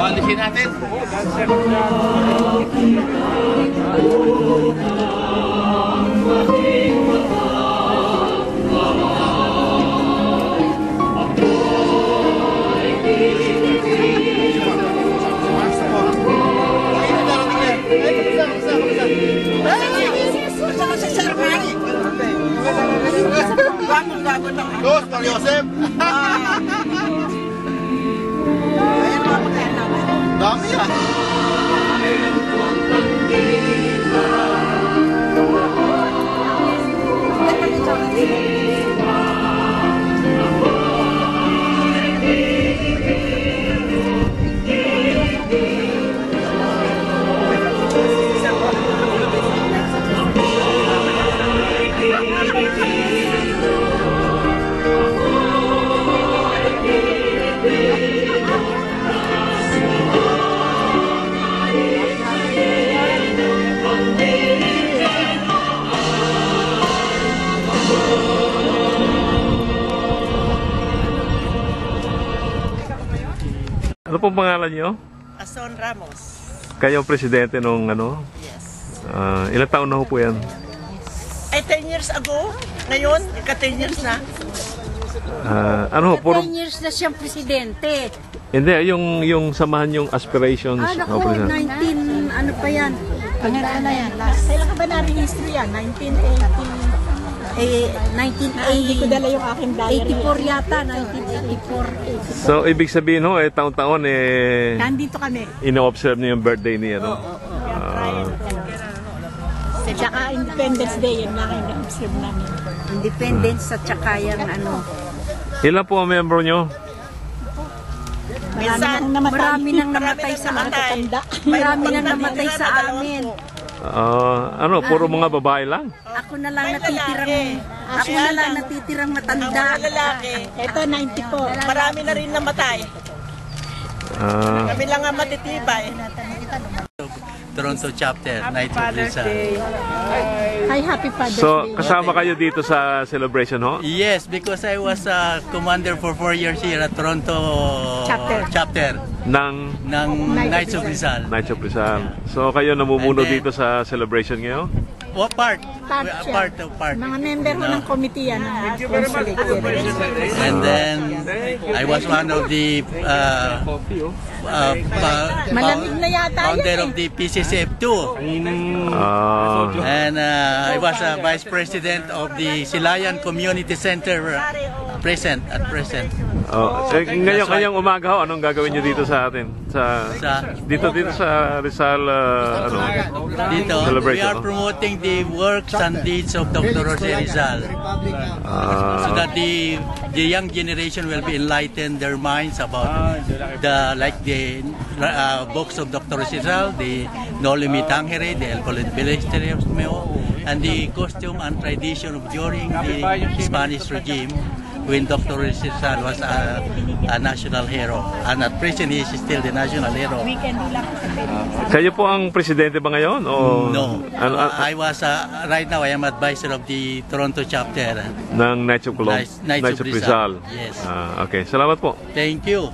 Alisin natin. Dos, Pak Yosef. Dami ya. Ano pong pangalan niyo? Ason Ramos. Kayo ang presidente nung ano? Yes. Ilang taon na ho po yan? Ay, 10 years ago. Ngayon, ika-10 years na. Ano ho? Puro... 10 years na siyang presidente. Hindi, yung samahan yung aspirations. Ano ko, 19, ano pa yan? Pangalan na yan. Last. Kailan ka ba namin history yan? 1980. 1980. Hindi ko dala yung aking diary. 84 yata, 1984. So, ibig sabihin ho, taon-taon Nandito kami. ino-observe niyo yung birthday niya, no? Tsaka Independence Day, yun lang yung na-observe namin. Independence at saka yung ano. Ilan po ang member niyo? Marami nang namatay sa matatanda. Marami nang namatay sa amin. Ano, puro mga babae lang? Ako na lang natitirang matanda. Ang mga lalaki, ito 94. Marami na rin namatay. Kami lang ang matitibay. Toronto chapter, Night of Rizal. Hi, happy Father's So, Day. kasama kayo dito sa celebration ho? Yes, because I was a commander for 4 years here at Toronto chapter Ng ng Knights of Rizal. Knights of Rizal. So, kayo namumuno And then- dito sa celebration ngayon? What part? Part siya. Part. Mga member ko ng committee yan. And then I was one of the Malamig na yata founder yan of the PCCF2. And I was a vice president of the Silayan Community Center at present. Ngayong umaga ho, anong gagawin niyo dito sa atin? Dito sa Rizal Dito, we celebration, are no? promoting the works and deeds of Dr. Jose Rizal so that the young generation will be enlightened their minds about the books of Dr. Rizal, the Noli Me Tangere, the El Belisterio, and the costume and tradition of during the Spanish regime when Dr. Rizal was a national hero, and at present he is still the national hero. Kayo po ang presidente ba ngayon? O No, I was right now I am advisor of the Toronto chapter ng Knights of Knights of Rizal. Rizal. Yes. Okay, salamat po. Thank you.